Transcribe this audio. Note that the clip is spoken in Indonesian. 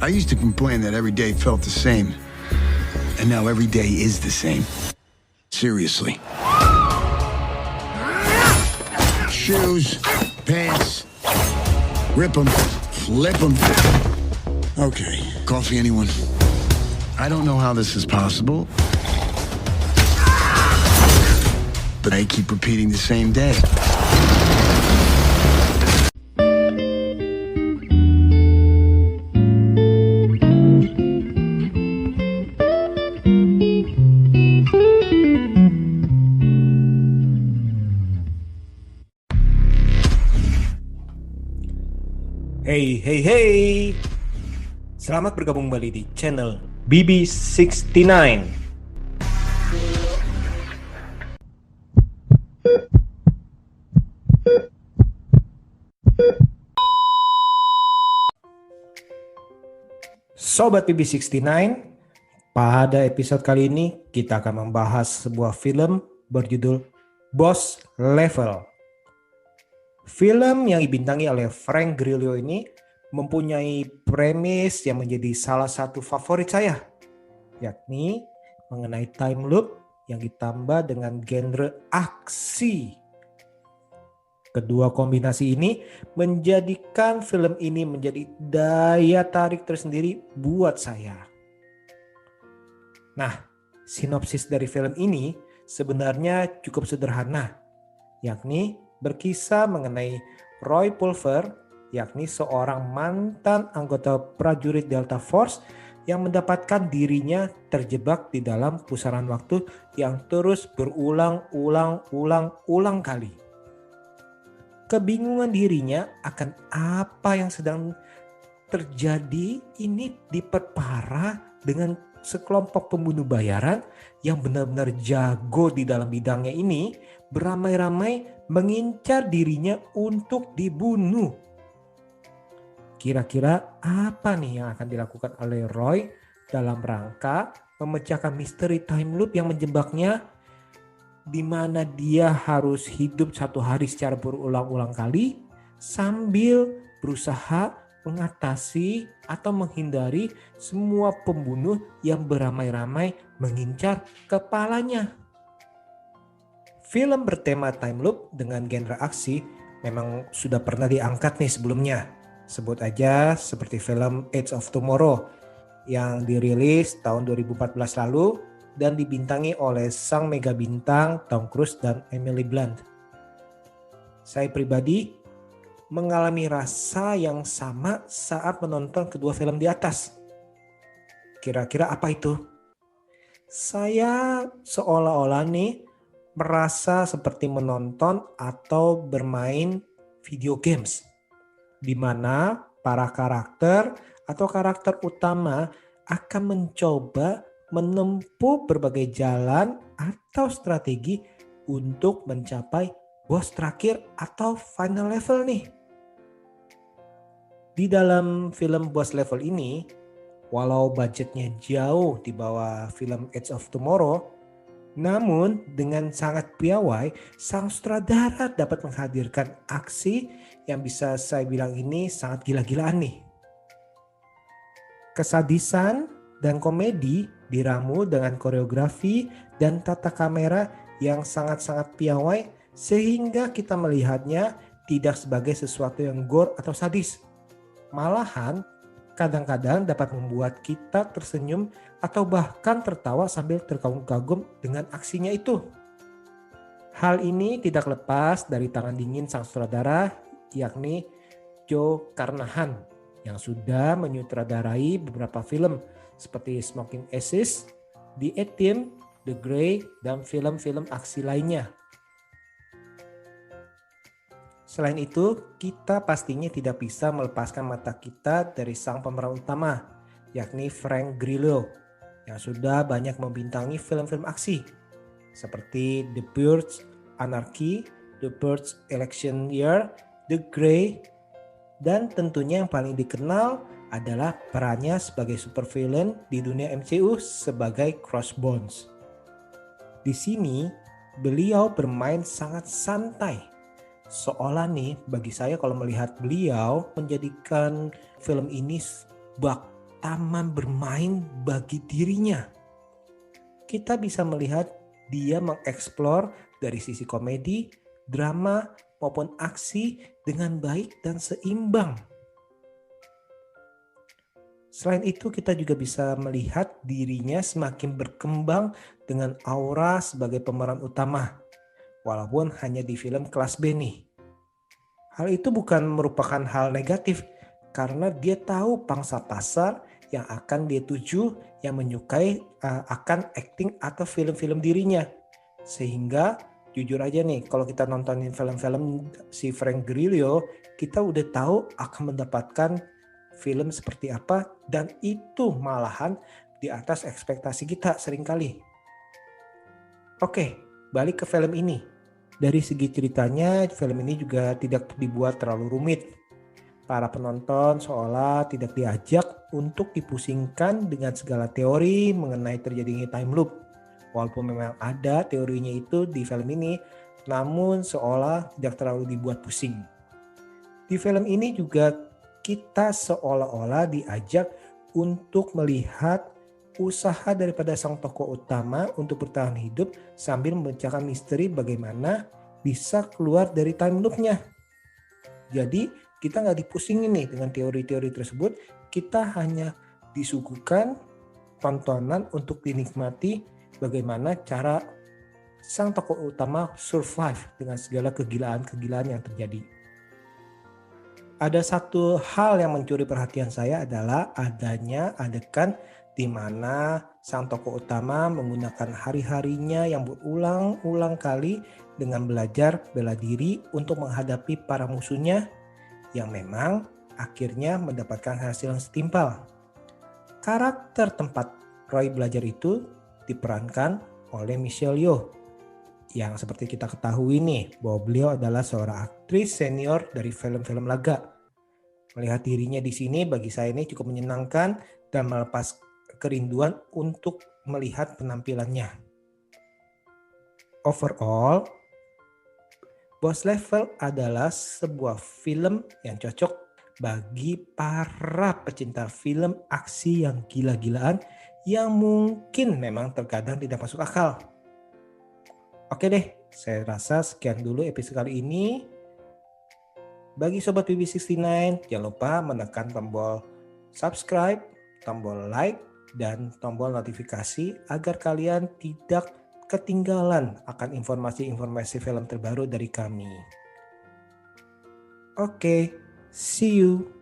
I used to complain that every day felt the same. And now every day is the same. Seriously. Shoes, pants, rip them, flip them. Okay, coffee anyone? I don't know how this is possible, but I keep repeating the same day. Hey, selamat bergabung kembali di channel BB69. Sobat BB69, pada episode kali ini kita akan membahas sebuah film berjudul Boss Level. Film yang dibintangi oleh Frank Grillo ini mempunyai premis yang menjadi salah satu favorit saya, yakni mengenai time loop yang ditambah dengan genre aksi. Kedua kombinasi ini menjadikan film ini menjadi daya tarik tersendiri buat saya. Nah, sinopsis dari film ini sebenarnya cukup sederhana, yakni berkisah mengenai Roy Pulver, yakni seorang mantan anggota prajurit Delta Force yang mendapatkan dirinya terjebak di dalam pusaran waktu yang terus berulang-ulang kali. Kebingungan dirinya akan apa yang sedang terjadi ini diperparah dengan sekelompok pembunuh bayaran yang benar-benar jago di dalam bidangnya ini beramai-ramai mengincar dirinya untuk dibunuh. Kira-kira apa nih yang akan dilakukan oleh Roy dalam rangka memecahkan misteri time loop yang menjebaknya, di mana dia harus hidup satu hari secara berulang-ulang kali sambil berusaha mengatasi atau menghindari semua pembunuh yang beramai-ramai mengincar kepalanya. Film bertema time loop dengan genre aksi memang sudah pernah diangkat nih sebelumnya. Sebut aja seperti film Edge of Tomorrow yang dirilis tahun 2014 lalu dan dibintangi oleh sang mega bintang Tom Cruise dan Emily Blunt. Saya pribadi mengalami rasa yang sama saat menonton kedua film di atas. Kira-kira apa itu? Saya seolah-olah nih merasa seperti menonton atau bermain video games, di mana para karakter atau karakter utama akan mencoba menempuh berbagai jalan atau strategi untuk mencapai boss terakhir atau final level nih. Di dalam film Boss Level ini, walau budgetnya jauh di bawah film Edge of Tomorrow, namun dengan sangat piawai, sang sutradara dapat menghadirkan aksi yang bisa saya bilang ini sangat gila-gilaan nih. Kesadisan dan komedi diramu dengan koreografi dan tata kamera yang sangat-sangat piawai sehingga kita melihatnya tidak sebagai sesuatu yang gore atau sadis. Malahan kadang-kadang dapat membuat kita tersenyum atau bahkan tertawa sambil terkagum-kagum dengan aksinya itu. Hal ini tidak lepas dari tangan dingin sang sutradara, yakni Joe Carnahan, yang sudah menyutradarai beberapa film seperti Smoking Aces, The A-Team, The Grey, dan film-film aksi lainnya. Selain itu, kita pastinya tidak bisa melepaskan mata kita dari sang pemeran utama, yakni Frank Grillo, yang sudah banyak membintangi film-film aksi seperti The Purge, Anarchy, The Purge Election Year, The Grey, dan tentunya yang paling dikenal adalah perannya sebagai supervillain di dunia MCU sebagai Crossbones. Di sini, beliau bermain sangat santai. Seolah nih bagi saya kalau melihat beliau menjadikan film ini bak taman bermain bagi dirinya. Kita bisa melihat dia mengeksplor dari sisi komedi, drama, maupun aksi dengan baik dan seimbang. Selain itu, kita juga bisa melihat dirinya semakin berkembang dengan aura sebagai pemeran utama, walaupun hanya di film kelas B nih. Hal itu bukan merupakan hal negatif, karena dia tahu pangsa pasar yang akan dia tuju, yang menyukai akan acting atau film-film dirinya. Sehingga jujur aja nih, kalau kita nontonin film-film si Frank Grillo, kita udah tahu akan mendapatkan film seperti apa, dan itu malahan di atas ekspektasi kita seringkali. Oke, balik ke film ini. Dari segi ceritanya, film ini juga tidak dibuat terlalu rumit. Para penonton seolah tidak diajak untuk dipusingkan dengan segala teori mengenai terjadinya time loop. Walaupun memang ada teorinya itu di film ini, namun seolah tidak terlalu dibuat pusing. Di film ini juga kita seolah-olah diajak untuk melihat usaha daripada sang tokoh utama untuk bertahan hidup sambil memecahkan misteri bagaimana bisa keluar dari time loop-nya. Jadi kita nggak dipusingin nih dengan teori-teori tersebut, kita hanya disuguhkan tontonan untuk dinikmati bagaimana cara sang tokoh utama survive dengan segala kegilaan-kegilaan yang terjadi. Ada satu hal yang mencuri perhatian saya adalah adanya adegan di mana sang tokoh utama menggunakan hari-harinya yang berulang-ulang kali dengan belajar bela diri untuk menghadapi para musuhnya yang memang akhirnya mendapatkan hasil yang setimpal. Karakter tempat Roy belajar itu diperankan oleh Michelle Yeoh, yang seperti kita ketahui nih bahwa beliau adalah seorang aktris senior dari film-film laga. Melihat dirinya di sini bagi saya ini cukup menyenangkan dan melepas kerinduan untuk melihat penampilannya. Overall, Boss Level adalah sebuah film yang cocok bagi para pecinta film aksi yang gila-gilaan yang mungkin memang terkadang tidak masuk akal. Oke deh, saya rasa sekian dulu episode kali ini. Bagi Sobat BB69, jangan lupa menekan tombol subscribe, tombol like, dan tombol notifikasi agar kalian tidak ketinggalan akan informasi-informasi film terbaru dari kami. Oke, see you.